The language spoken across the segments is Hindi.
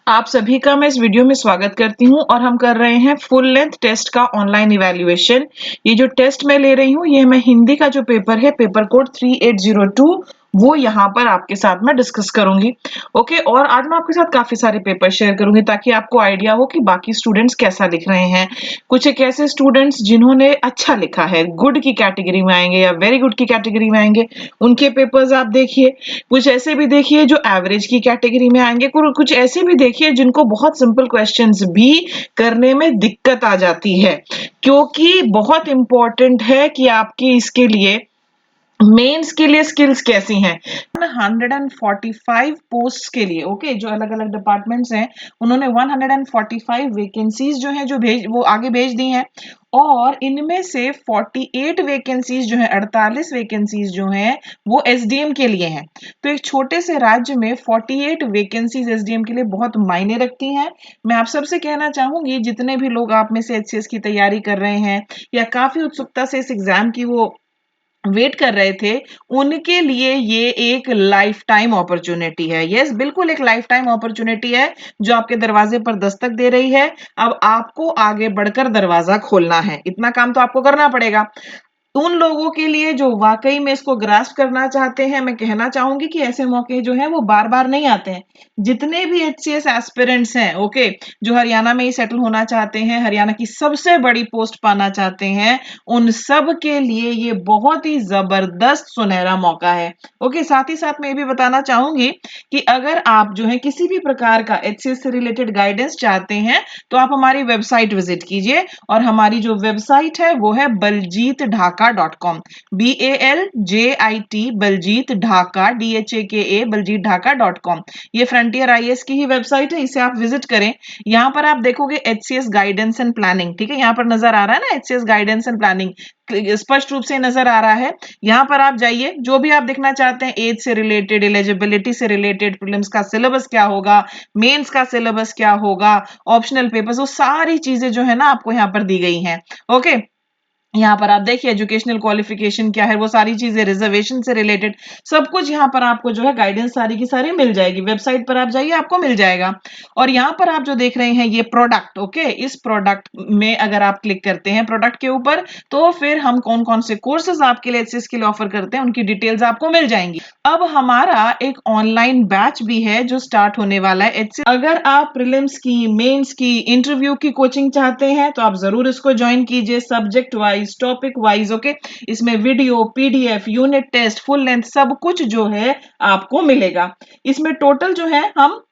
आप सभी का मैं इस वीडियो में स्वागत करती हूँ और हम कर रहे हैं फुल लेंथ टेस्ट का ऑनलाइन इवैल्यूएशन। ये जो टेस्ट मैं ले रही हूँ ये मैं हिंदी का जो पेपर है पेपर कोड 3802 वो यहाँ पर आपके साथ में डिस्कस करूंगी। ओके, और आज मैं आपके साथ काफी सारे पेपर शेयर करूंगी ताकि आपको आइडिया हो कि बाकी स्टूडेंट्स कैसा लिख रहे हैं। कुछ एक ऐसे स्टूडेंट्स जिन्होंने अच्छा लिखा है, गुड की कैटेगरी में आएंगे या वेरी गुड की कैटेगरी में आएंगे, उनके पेपर्स आप देखिए। कुछ ऐसे भी देखिए जो एवरेज की कैटेगरी में आएंगे, कुछ ऐसे भी देखिए जिनको बहुत सिंपल क्वेश्चंस भी करने में दिक्कत आ जाती है, क्योंकि बहुत इंपॉर्टेंट है कि आपकी इसके लिए मेंस के लिए स्किल्स कैसी हैं। 145 पोस्ट के लिए ओके, जो अलग अलग डिपार्टमेंट्स हैं उन्होंने 145 वैकेंसीज जो है वो आगे भेज दी हैं, और इनमें से 48 वैकेंसीज जो है 48 वैकेंसीज जो हैं वो एसडीएम के लिए हैं। तो एक छोटे से राज्य में 48 वैकेंसीज एसडीएम के लिए बहुत मायने रखती हैं। मैं आप सबसे कहना चाहूंगी, जितने भी लोग आप में से एचसीएस की तैयारी कर रहे हैं या काफी उत्सुकता से इस एग्जाम की वो वेट कर रहे थे, उनके लिए ये एक लाइफ टाइम अपॉर्चुनिटी है। यस, बिल्कुल एक लाइफ टाइम अपॉर्चुनिटी है जो आपके दरवाजे पर दस्तक दे रही है। अब आपको आगे बढ़कर दरवाजा खोलना है, इतना काम तो आपको करना पड़ेगा। उन लोगों के लिए जो वाकई में इसको ग्रास्प करना चाहते हैं, मैं कहना चाहूंगी कि ऐसे मौके जो हैं वो बार बार नहीं आते हैं। जितने भी एचसीएस एस्पिरेंट्स हैं ओके, जो हरियाणा में ही सेटल होना चाहते हैं, हरियाणा की सबसे बड़ी पोस्ट पाना चाहते हैं, उन सब के लिए ये बहुत ही जबरदस्त सुनहरा मौका है। ओके, साथ ही साथ मैं ये भी बताना चाहूंगी कि अगर आप जो है किसी भी प्रकार का एचसीएस से रिलेटेड गाइडेंस चाहते हैं तो आप हमारी वेबसाइट विजिट कीजिए, और हमारी जो वेबसाइट है वो है baljitdhaka.com, BALJIT Baljeet Dhaka DHAKA Baljeet ढाका.com। ये फ्रंटियर आईएएस की ही वेबसाइट है, इसे आप विजिट करें। यहाँ पर आप देखोगे एचसीएस गाइडेंस एंड प्लानिंग, ठीक है, यहाँ पर नजर आ रहा है ना एचसीएस गाइडेंस एंड प्लानिंग, स्पष्ट रूप से नजर आ रहा है। यहाँ पर आप जाइए, जो भी आप देखना चाहते हैं एज से रिलेटेड, एलिजिबिलिटी से रिलेटेड, प्रीलिम्स का सिलेबस क्या होगा, मेंस का सिलेबस क्या होगा, ऑप्शनल पेपर्स, वो सारी चीजें जो है ना आपको यहाँ पर दी गई हैं। ओके, यहाँ पर आप देखिए एजुकेशनल क्वालिफिकेशन क्या है, वो सारी चीजें, रिजर्वेशन से रिलेटेड सब कुछ यहाँ पर आपको जो है गाइडेंस सारी की सारी मिल जाएगी। वेबसाइट पर आप जाइए, आपको मिल जाएगा। और यहाँ पर आप जो देख रहे हैं ये प्रोडक्ट, ओके, इस प्रोडक्ट में अगर आप क्लिक करते हैं प्रोडक्ट के ऊपर, तो फिर हम कौन कौन से कोर्सेज आपके लिए एचसीएस के लिए ऑफर करते हैं उनकी डिटेल्स आपको मिल जाएंगी। अब हमारा एक ऑनलाइन बैच भी है जो स्टार्ट होने वाला है एचसीएस। अगर आप प्रीलिम्स की, मेंस की, इंटरव्यू की कोचिंग चाहते हैं तो आप जरूर इसको ज्वाइन कीजिए, subject wise, topic wise. Okay, इसमें video, PDF, unit test, full length सब कुछ जो है आपको मिलेगा। इसमें टोटल जो है हम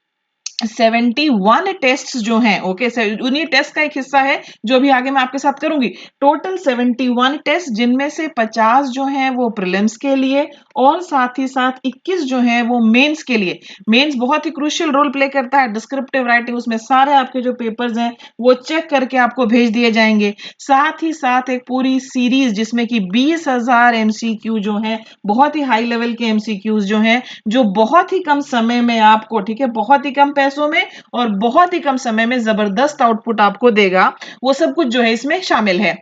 71 टेस्ट जो हैं ओके, उन्हीं टेस्ट का एक हिस्सा है जो भी आगे मैं आपके साथ करूंगी। टोटल 71 टेस्ट, जिनमें से 50 जो हैं वो प्रीलिम्स के लिए और साथ ही साथ 21 जो हैं वो मेंस के लिए। मेंस बहुत ही क्रूशियल रोल प्ले करता है, डिस्क्रिप्टिव राइटिंग, उसमें सारे आपके जो पेपर्स हैं वो चेक करके आपको भेज दिए जाएंगे। साथ ही साथ एक पूरी सीरीज जिसमें कि 20,000 एमसीक्यू जो है, बहुत ही हाई लेवल के एमसीक्यूज जो हैं, जो बहुत ही कम समय में आपको, ठीक है, बहुत ही कम पैसों में और बहुत ही कम समय में जबरदस्त आउटपुट आपको देगा, वो सब कुछ जो है इसमें शामिल है।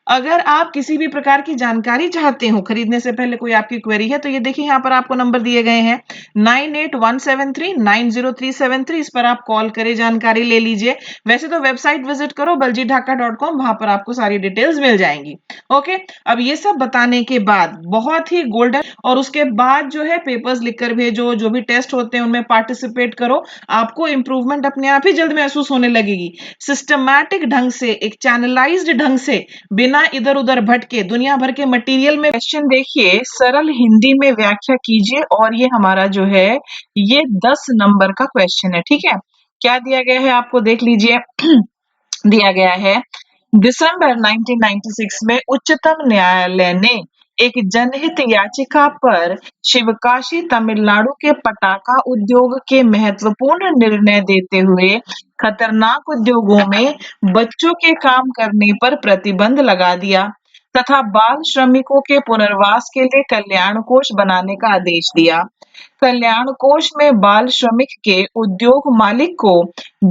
अगर आप किसी भी प्रकार की जानकारी चाहते हो, खरीदने से पहले कोई आपकी क्वेरी है, तो ये देखिए यहाँ पर आपको नंबर दिए गए हैं 9817390373, इस पर आप कॉल करें, जानकारी ले लीजिए। वैसे तो वेबसाइट विजिट करो baljitdhaka.com, वहां पर आपको सारी डिटेल्स मिल जाएंगी। ओके, अब ये सब बताने के बाद बहुत ही गोल्डन, और उसके बाद जो है पेपर्स लिखकर भेजो, जो भी टेस्ट होते हैं उनमें पार्टिसिपेट करो, आपको इंप्रूवमेंट अपने आप ही जल्द महसूस होने लगेगी। सिस्टमैटिक ढंग से, एक चैनलाइज्ड ढंग से, बिना इधर उधर भटके, दुनिया भर के मटेरियल में क्वेश्चन देखिए, सरल हिंदी में व्याख्या कीजिए, और ये हमारा जो है ये 10 नंबर का क्वेश्चन है। ठीक है, क्या दिया गया है आपको देख लीजिए। दिया गया है, दिसंबर 1996 में उच्चतम न्यायालय ने एक जनहित याचिका पर शिवकाशी तमिलनाडु के पटाखा उद्योग के महत्वपूर्ण निर्णय देते हुए खतरनाक उद्योगों में बच्चों के काम करने पर प्रतिबंध लगा दिया तथा बाल श्रमिकों के पुनर्वास के लिए कल्याण कोष बनाने का आदेश दिया। कल्याण कोष में बाल श्रमिक के उद्योग मालिक को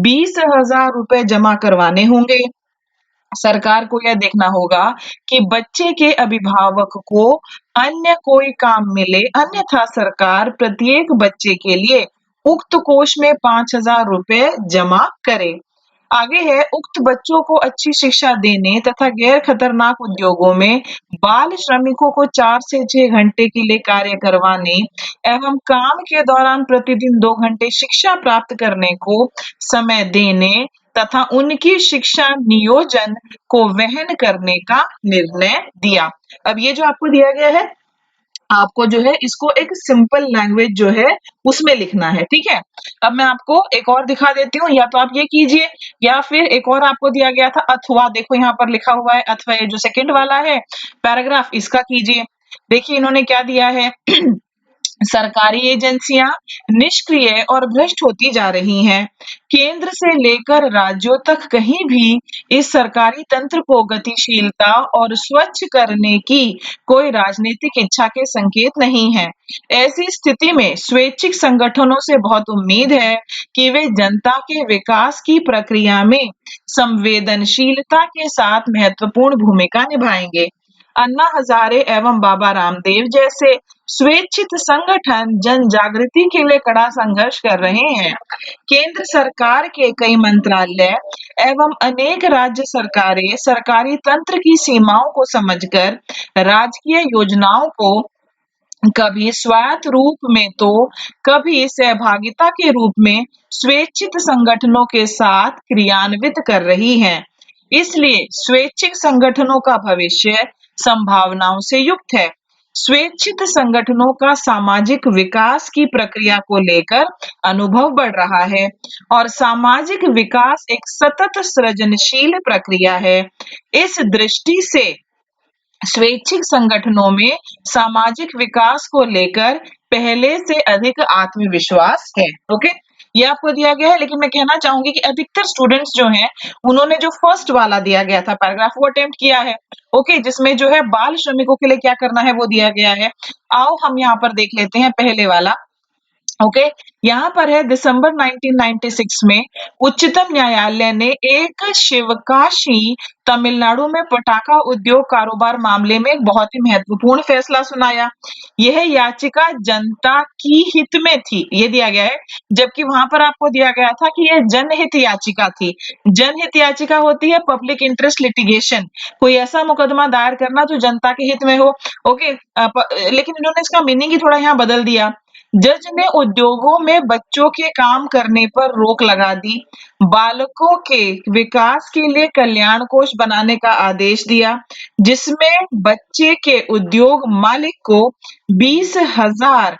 20,000 रुपए जमा करवाने होंगे। सरकार को यह देखना होगा कि बच्चे के अभिभावक को अन्य कोई काम मिले, अन्यथा सरकार प्रत्येक बच्चे के लिए उक्त कोष में 5,000 रुपए जमा करें। आगे है, उक्त बच्चों को अच्छी शिक्षा देने तथा गैर खतरनाक उद्योगों में बाल श्रमिकों को 4 से 6 घंटे के लिए कार्य करवाने एवं काम के दौरान प्रतिदिन 2 घंटे शिक्षा प्राप्त करने को समय देने तथा उनकी शिक्षा नियोजन को वहन करने का निर्णय दिया। अब ये जो आपको दिया गया है, आपको जो है इसको एक सिंपल लैंग्वेज जो है उसमें लिखना है, ठीक है। अब मैं आपको एक और दिखा देती हूँ, या तो आप ये कीजिए या फिर एक और आपको दिया गया था अथवा, देखो यहाँ पर लिखा हुआ है अथवा, ये जो सेकंड वाला है पैराग्राफ, इसका कीजिए। देखिए इन्होंने क्या दिया है सरकारी एजेंसियां निष्क्रिय और भ्रष्ट होती जा रही हैं। केंद्र से लेकर राज्यों तक कहीं भी इस सरकारी तंत्र को गतिशीलता और स्वच्छ करने की कोई राजनीतिक इच्छा के संकेत नहीं है। ऐसी स्थिति में स्वैच्छिक संगठनों से बहुत उम्मीद है कि वे जनता के विकास की प्रक्रिया में संवेदनशीलता के साथ महत्वपूर्ण भूमिका निभाएंगे। अन्ना हजारे एवं बाबा रामदेव जैसे स्वेच्छित संगठन जन जागृति के लिए कड़ा संघर्ष कर रहे हैं। केंद्र सरकार के कई मंत्रालय एवं अनेक राज्य सरकारें सरकारी तंत्र की सीमाओं को समझकर राजकीय योजनाओं को कभी स्वायत्त रूप में तो कभी सहभागिता के रूप में स्वेच्छित संगठनों के साथ क्रियान्वित कर रही हैं। इसलिए स्वैच्छिक संगठनों का भविष्य संभावनाओं से युक्त है। स्वेच्छित संगठनों का सामाजिक विकास की प्रक्रिया को लेकर अनुभव बढ़ रहा है और सामाजिक विकास एक सतत सृजनशील प्रक्रिया है। इस दृष्टि से स्वैच्छिक संगठनों में सामाजिक विकास को लेकर पहले से अधिक आत्मविश्वास है। ओके, ये आपको दिया गया है, लेकिन मैं कहना चाहूंगी कि अधिकतर स्टूडेंट्स जो हैं उन्होंने जो फर्स्ट वाला दिया गया था पैराग्राफ वो अटेम्प्ट किया है। ओके, जिसमें जो है बाल श्रमिकों के लिए क्या करना है वो दिया गया है। आओ हम यहाँ पर देख लेते हैं पहले वाला। ओके, यहाँ पर है दिसंबर 1996 में उच्चतम न्यायालय ने एक शिवकाशी तमिलनाडु में पटाखा उद्योग कारोबार मामले में एक बहुत ही महत्वपूर्ण फैसला सुनाया। यह याचिका जनता की हित में थी, ये दिया गया है, जबकि वहां पर आपको दिया गया था कि यह जनहित याचिका थी। जनहित याचिका होती है पब्लिक इंटरेस्ट लिटिगेशन, कोई ऐसा मुकदमा दायर करना जो जनता के हित में हो। ओके, लेकिन इन्होंने इसका मीनिंग ही थोड़ा यहाँ बदल दिया। जज ने उद्योगों में बच्चों के काम करने पर रोक लगा दी, बालकों के विकास के लिए कल्याण कोष बनाने का आदेश दिया, जिसमें बच्चे के उद्योग मालिक को 20,000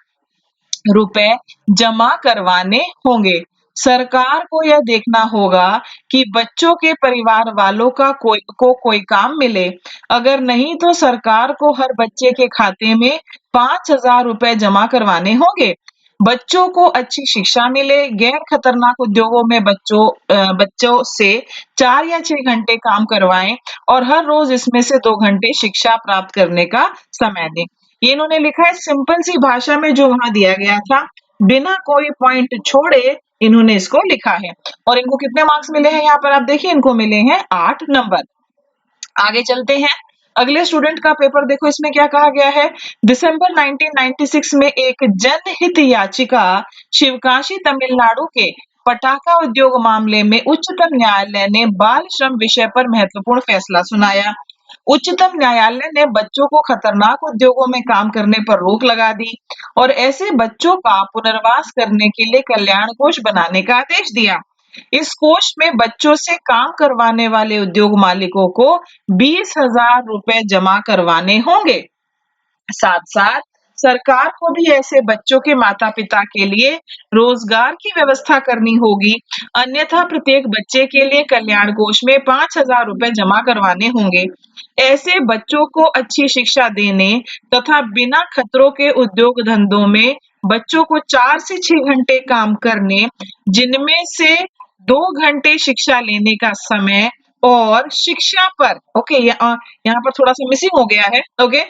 रुपए जमा करवाने होंगे। सरकार को यह देखना होगा कि बच्चों के परिवार वालों का कोई काम मिले। अगर नहीं तो सरकार को हर बच्चे के खाते में 5,000 रुपए जमा करवाने होंगे। बच्चों को अच्छी शिक्षा मिले, गैर खतरनाक उद्योगों में बच्चों से 4 या 6 घंटे काम करवाएं और हर रोज इसमें से 2 घंटे शिक्षा प्राप्त करने का समय दें। ये इन्होंने लिखा है सिंपल सी भाषा में जो वहां दिया गया था, बिना कोई पॉइंट छोड़े इन्होंने इसको लिखा है। और इनको कितने मार्क्स मिले हैं यहाँ पर आप देखिए, इनको मिले हैं 8 नंबर। आगे चलते हैं, अगले स्टूडेंट का पेपर देखो, इसमें क्या कहा गया है। दिसंबर 1996 में एक जनहित याचिका शिवकाशी तमिलनाडु के पटाखा उद्योग मामले में उच्चतम न्यायालय ने बाल श्रम विषय पर महत्वपूर्ण फैसला सुनाया। उच्चतम न्यायालय ने बच्चों को खतरनाक उद्योगों में काम करने पर रोक लगा दी और ऐसे बच्चों का पुनर्वास करने के लिए कल्याण कोष बनाने का आदेश दिया। इस कोष में बच्चों से काम करवाने वाले उद्योग मालिकों को 20,000 रुपए जमा करवाने होंगे। साथ साथ सरकार को भी ऐसे बच्चों के माता पिता के लिए रोजगार की व्यवस्था करनी होगी, अन्यथा प्रत्येक बच्चे के लिए कल्याण कोष में 5,000 रुपए जमा करवाने होंगे। ऐसे बच्चों को अच्छी शिक्षा देने तथा बिना खतरों के उद्योग धंधों में बच्चों को 4 से 6 घंटे काम करने, जिनमें से 2 घंटे शिक्षा लेने का समय और शिक्षा पर, ओके, यहाँ पर थोड़ा सा मिसिंग हो गया है। ओके,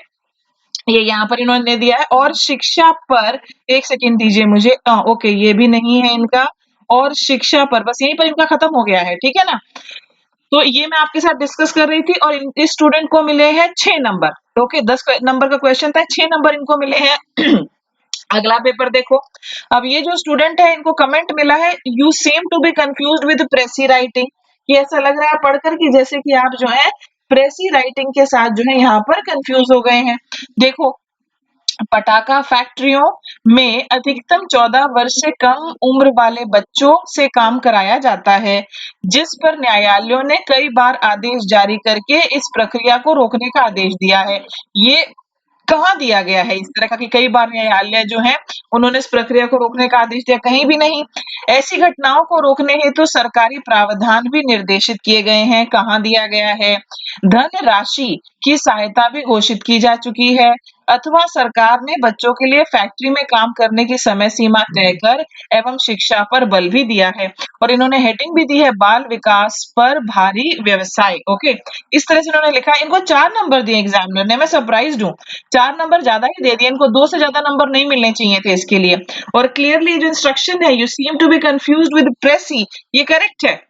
ये यहाँ पर इन्होंने दिया है और शिक्षा पर, एक सेकंड दीजिए मुझे, ओके, ये भी नहीं है इनका, और शिक्षा पर, बस यहीं पर इनका खत्म हो गया है, ठीक है ना। तो ये मैं आपके साथ डिस्कस कर रही थी और इस स्टूडेंट को मिले हैं 6 नंबर। ओके, 10 नंबर का क्वेश्चन था, 6 नंबर इनको मिले हैं। अगला पेपर देखो। अब ये जो स्टूडेंट है इनको कमेंट मिला है, you seem to be confused with precis writing, कि ऐसा लग रहा है पढ़कर कि जैसे कि आप जो है प्रेसी राइटिंग के साथ जो है यहाँ पर कंफ्यूज हो गए हैं। देखो, पटाखा फैक्ट्रियों में अधिकतम 14 वर्ष से कम उम्र वाले बच्चों से काम कराया जाता है, जिस पर न्यायालयों ने कई बार आदेश जारी करके इस प्रक्रिया को रोकने का आदेश दिया है। ये कहाँ दिया गया है इस तरह का कि कई बार न्यायालय जो है उन्होंने इस प्रक्रिया को रोकने का आदेश दिया? कहीं भी नहीं। ऐसी घटनाओं को रोकने हेतु तो सरकारी प्रावधान भी निर्देशित किए गए हैं। कहाँ दिया गया है? धन राशि की सहायता भी घोषित की जा चुकी है, अथवा सरकार ने बच्चों के लिए फैक्ट्री में काम करने की समय सीमा तय कर एवं शिक्षा पर बल भी दिया है। और इन्होंने हेडिंग भी दी है, बाल विकास पर भारी व्यवसाय। ओके, इस तरह से इन्होंने लिखा है। इनको 4 नंबर दिए एग्जामिनर ने, मैं सरप्राइज्ड हूँ। 4 नंबर ज्यादा ही दे दिए, इनको 2 से ज्यादा नंबर नहीं मिलने चाहिए थे इसके लिए। और क्लियरली जो इंस्ट्रक्शन है, you seem to be confused with precis, ये करेक्ट है।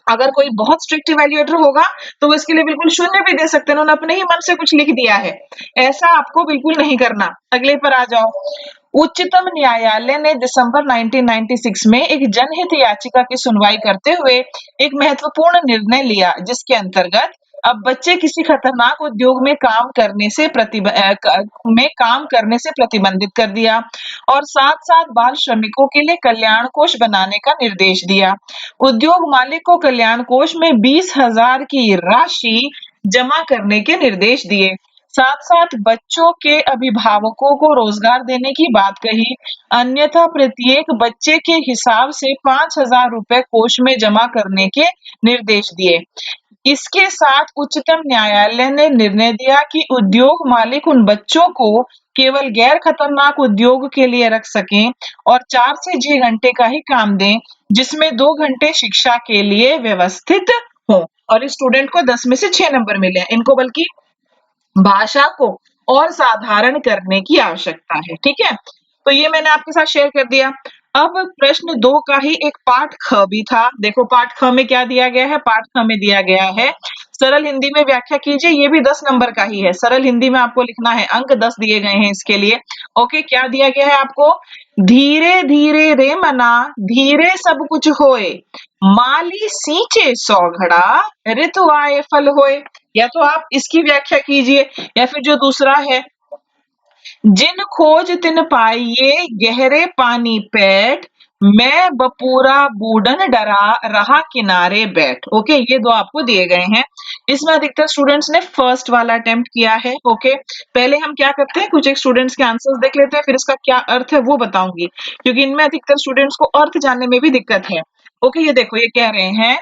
अगर कोई बहुत स्ट्रिक्ट इवैल्यूएटर होगा तो वो इसके लिए बिल्कुल शून्य भी दे सकते हैं, उन्होंने अपने ही मन से कुछ लिख दिया है। ऐसा आपको बिल्कुल नहीं करना। अगले पर आ जाओ। उच्चतम न्यायालय ने दिसंबर 1996 में एक जनहित याचिका की सुनवाई करते हुए एक महत्वपूर्ण निर्णय लिया, जिसके अंतर्गत अब बच्चे किसी खतरनाक उद्योग में काम करने से प्रतिबंधित कर दिया और साथ-साथ बाल श्रमिकों के लिए कल्याण कोष बनाने का निर्देश दिया। उद्योग मालिक को कल्याण कोष में 20,000 की राशि जमा करने के निर्देश दिए। साथ-साथ बच्चों के अभिभावकों को रोजगार देने की बात कही, अन्यथा प्रत्येक बच्चे के हिसाब से 5,000 रुपए कोष में जमा करने के निर्देश दिए। इसके साथ उच्चतम न्यायालय ने निर्णय दिया कि उद्योग मालिक उन बच्चों को केवल गैर खतरनाक उद्योग के लिए रख सकें और 4 से 6 घंटे का ही काम दें, जिसमें 2 घंटे शिक्षा के लिए व्यवस्थित हों। और इस स्टूडेंट को 10 में से 6 नंबर मिले हैं। इनको बल्कि भाषा को और साधारण करने की आवश्यकता है। ठीक है, तो ये मैंने आपके साथ शेयर कर दिया। अब प्रश्न 2 का ही एक पार्ट ख भी था। देखो पार्ट ख में क्या दिया गया है? पार्ट ख में दिया गया है, सरल हिंदी में व्याख्या कीजिए। ये भी 10 नंबर का ही है। सरल हिंदी में आपको लिखना है, अंक 10 दिए गए हैं इसके लिए। ओके, क्या दिया गया है आपको? धीरे धीरे रे मना, धीरे सब कुछ होए, माली सींचे 100 घड़ा, ऋतु आए फल होए। या तो आप इसकी व्याख्या कीजिए, या फिर जो दूसरा है, जिन खोज तिन पाइये गहरे पानी पैठ, मैं बपूरा बूढ़न डरा रहा किनारे बैठ। ओके, ये 2 आपको दिए गए हैं। इसमें अधिकतर स्टूडेंट्स ने फर्स्ट वाला अटेम्प्ट किया है। ओके, पहले हम क्या करते हैं, कुछ एक स्टूडेंट्स के आंसर्स देख लेते हैं, फिर इसका क्या अर्थ है वो बताऊंगी, क्योंकि इनमें अधिकतर स्टूडेंट्स को अर्थ जानने में भी दिक्कत है। ओके, ये देखो, ये कह रहे हैं,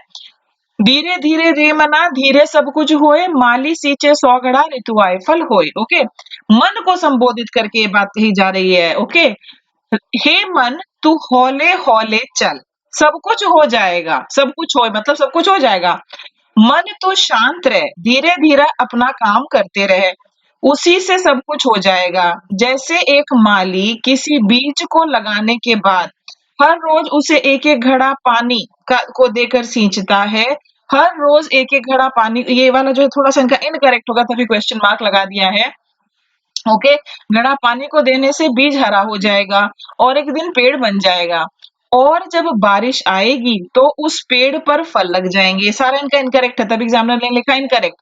धीरे धीरे रे मना, धीरे सब कुछ होए, माली सींचे 100 घड़ा, ऋतु आए फल होए। ओके, मन को संबोधित करके ये बात कही जा रही है। ओके, हे मन तू हौले हौले चल, सब कुछ हो जाएगा। सब कुछ होए मतलब सब कुछ हो जाएगा। मन तो शांत रहे, धीरे धीरे अपना काम करते रहे, उसी से सब कुछ हो जाएगा। जैसे एक माली किसी बीज को लगाने के बाद हर रोज उसे एक एक घड़ा पानी को देकर सींचता है, हर रोज एक एक घड़ा पानी। ये वाला जो है थोड़ा सा इनका इनकरेक्ट होगा, तभी क्वेश्चन मार्क लगा दिया है। ओके, घड़ा पानी को देने से बीज हरा हो जाएगा और एक दिन पेड़ बन जाएगा, और जब बारिश आएगी तो उस पेड़ पर फल लग जाएंगे। सारा इनका इनकरेक्ट है, तभी एग्जामिनर ने लिखा इनकरेक्ट।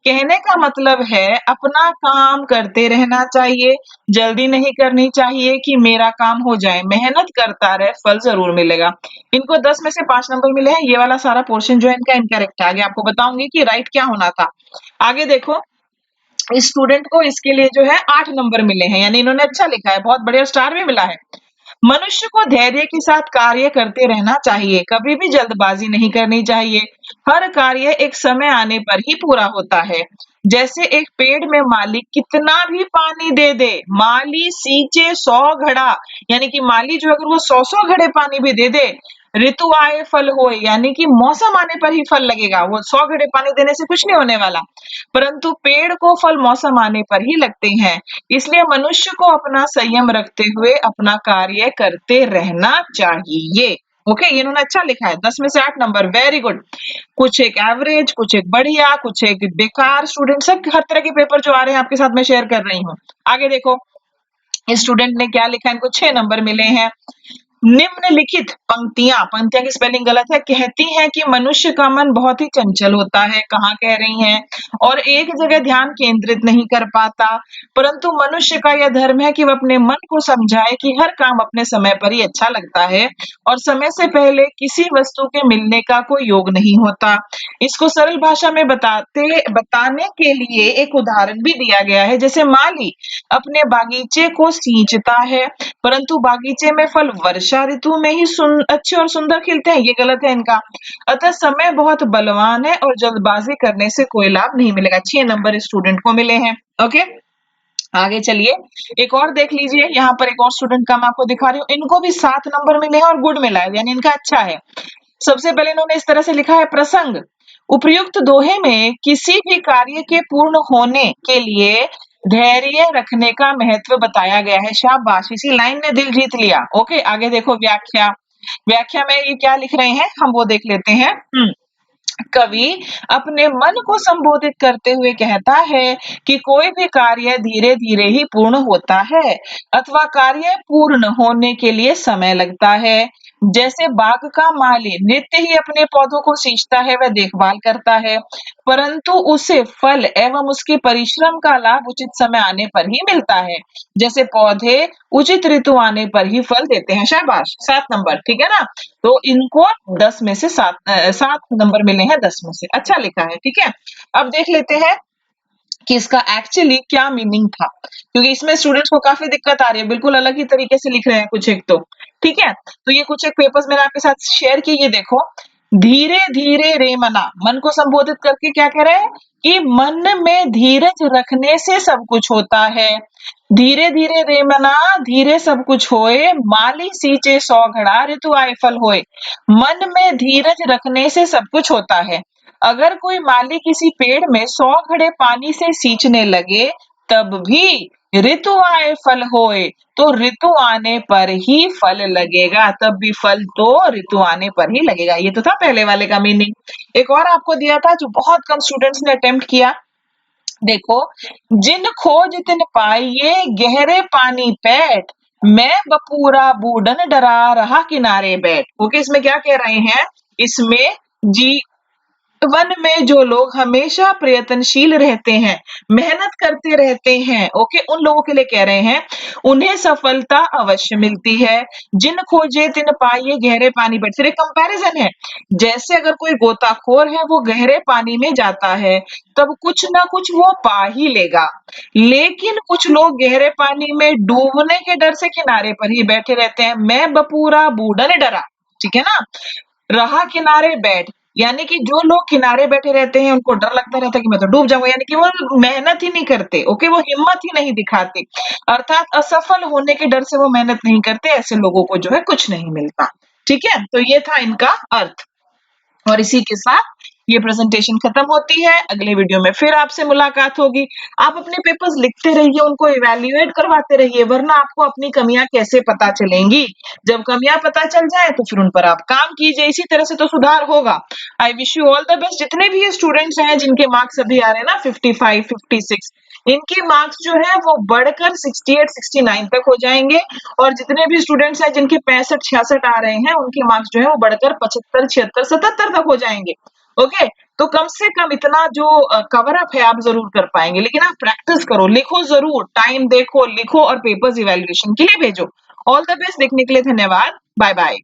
कहने का मतलब है अपना काम करते रहना चाहिए, जल्दी नहीं करनी चाहिए कि मेरा काम हो जाए, मेहनत करता रहे, फल जरूर मिलेगा। इनको 10 में से 5 नंबर मिले हैं। ये वाला सारा पोर्शन जो है इनका इनकरेक्ट है। आगे आपको बताऊंगी कि राइट क्या होना था। आगे देखो, इस स्टूडेंट को इसके लिए जो है 8 नंबर मिले हैं, यानी इन्होंने अच्छा लिखा है, बहुत बढ़िया, स्टार भी मिला है। मनुष्य को धैर्य के साथ कार्य करते रहना चाहिए, कभी भी जल्दबाजी नहीं करनी चाहिए। हर कार्य एक समय आने पर ही पूरा होता है। जैसे एक पेड़ में माली कितना भी पानी दे दे, माली सींचे 100 घड़ा, यानी कि माली जो अगर वो 100 घड़े पानी भी दे दे, ऋतु आए फल होए, यानी कि मौसम आने पर ही फल लगेगा। वो 100 घड़े पानी देने से कुछ नहीं होने वाला, परंतु पेड़ को फल मौसम आने पर ही लगते हैं। इसलिए मनुष्य को अपना संयम रखते हुए अपना कार्य करते रहना चाहिए। ओके, ये इन्होंने अच्छा लिखा है। 10 में से 8 नंबर, वेरी गुड। कुछ एक एवरेज, कुछ एक बढ़िया, कुछ एक बेकार। स्टूडेंट सब हर तरह के पेपर जो आ रहे हैं आपके साथ मैं शेयर कर रही हूँ। आगे देखो, स्टूडेंट ने क्या लिखा, इनको 6 नंबर मिले हैं। निम्नलिखित पंक्तियां की स्पेलिंग गलत है, कहती हैं कि मनुष्य का मन बहुत ही चंचल होता है, कहाँ कह रही हैं, और एक जगह ध्यान केंद्रित नहीं कर पाता, परंतु मनुष्य का यह धर्म है कि वह अपने मन को समझाए कि हर काम अपने समय पर ही अच्छा लगता है और समय से पहले किसी वस्तु के मिलने का कोई योग नहीं होता। इसको सरल भाषा में बताने के लिए एक उदाहरण भी दिया गया है, जैसे माली अपने बागीचे को सींचता है, परंतु बागीचे में फल वर्षा ऋतु में ही अच्छे और सुंदर खिलते हैं, ये गलत है इनका। अतः समय बहुत बलवान है और जल्दबाजी करने से कोई लाभ नहीं मिलेगा। 6 नंबर स्टूडेंट को मिले हैं। ओके, आगे चलिए, एक और देख लीजिए, यहाँ पर एक और स्टूडेंट का मैं आपको दिखा रही हूँ, इनको भी 7 नंबर मिले हैं और गुड मिला है, यानी इनका अच्छा है। सबसे पहले इन्होंने इस तरह से लिखा है, प्रसंग उपर्युक्त दोहे में किसी भी कार्य के पूर्ण होने के लिए धैर्य रखने का महत्व बताया गया है। शाबाश, इसी लाइन ने दिल जीत लिया। ओके, आगे देखो व्याख्या। व्याख्या में ये क्या लिख रहे हैं, हम वो देख लेते हैं। कवि अपने मन को संबोधित करते हुए कहता है कि कोई भी कार्य धीरे धीरे ही पूर्ण होता है अथवा कार्य पूर्ण होने के लिए समय लगता है। जैसे बाग का माली नित्य ही अपने पौधों को सींचता है, वह देखभाल करता है, परंतु उसे फल एवं उसके परिश्रम का लाभ उचित समय आने पर ही मिलता है। जैसे पौधे उचित ऋतु आने पर ही फल देते हैं। शाबाश, 7 नंबर, ठीक है ना। तो इनको 10 में से 7 नंबर मिले हैं 10 में से, अच्छा लिखा है, ठीक है। अब देख लेते हैं कि इसका एक्चुअली क्या मीनिंग था, क्योंकि इसमें स्टूडेंट्स को काफी दिक्कत आ रही है, बिल्कुल अलग ही तरीके से लिख रहे हैं कुछ एक तो, ठीक है। तो ये कुछ एक पेपर्स मैंने आपके साथ शेयर किए, ये देखो, धीरे धीरे रे मना, मन को संबोधित करके क्या कह रहे हैं कि मन में धीरज रखने से सब कुछ होता है। धीरे धीरे रे मना, धीरे सब कुछ होए, माली सींचे 100 घड़ा, ऋतु आए फल होए। मन में धीरज रखने से सब कुछ होता है। अगर कोई माली किसी पेड़ में 100 घड़े पानी से सींचने लगे, तब भी ऋतु आए फल होए, तो ऋतु आने पर ही फल लगेगा, तब भी फल तो ऋतु आने पर ही लगेगा। ये तो था पहले वाले का मीनिंग। एक और आपको दिया था जो बहुत कम स्टूडेंट्स ने अटेम्प्ट किया, देखो, जिन खोज तिन पाइये गहरे पानी पैठ, मैं बपूरा बूढ़न डरा रहा किनारे बैठ। ओके, इसमें क्या कह रहे हैं, इसमें जी वन में जो लोग हमेशा प्रयत्नशील रहते हैं, मेहनत करते रहते हैं, ओके, उन लोगों के लिए कह रहे हैं, उन्हें सफलता अवश्य मिलती है। जिन खोजे तिन पाइये गहरे पानी पर, फिर एक कंपैरिजन है, जैसे अगर कोई गोताखोर है वो गहरे पानी में जाता है, तब कुछ ना कुछ वो पा ही लेगा, लेकिन कुछ लोग गहरे पानी में डूबने के डर से किनारे पर ही बैठे रहते हैं। मैं बपूरा बूढ़न डरा, ठीक है ना, रहा किनारे बैठ, यानी कि जो लोग किनारे बैठे रहते हैं उनको डर लगता रहता है कि मैं तो डूब जाऊंगा, यानी कि वो मेहनत ही नहीं करते, ओके, वो हिम्मत ही नहीं दिखाते, अर्थात असफल होने के डर से वो मेहनत नहीं करते, ऐसे लोगों को जो है कुछ नहीं मिलता। ठीक है, तो ये था इनका अर्थ। और इसी के साथ ये प्रेजेंटेशन खत्म होती है। अगले वीडियो में फिर आपसे मुलाकात होगी। आप अपने पेपर्स लिखते रहिए, उनको इवैल्यूएट करवाते रहिए, वरना आपको अपनी कमियां कैसे पता चलेंगी। जब कमियां पता चल जाए तो फिर उन पर आप काम कीजिए, इसी तरह से तो सुधार होगा। I wish you all the best. जितने भी स्टूडेंट्स हैं जिनके मार्क्स अभी आ रहे हैं ना 55, 56, इनके मार्क्स जो है वो बढ़कर 68, 69 तक हो जाएंगे, और जितने भी स्टूडेंट्स हैं जिनके 65, 66 आ रहे हैं, उनके मार्क्स जो है वो बढ़कर 75, 76, 77 तक हो जाएंगे। ओके, तो कम से कम इतना जो कवर अप है आप जरूर कर पाएंगे, लेकिन आप प्रैक्टिस करो, लिखो जरूर, टाइम देखो, लिखो और पेपर्स इवैल्यूएशन के लिए भेजो। All the best. देखने के लिए धन्यवाद। Bye bye.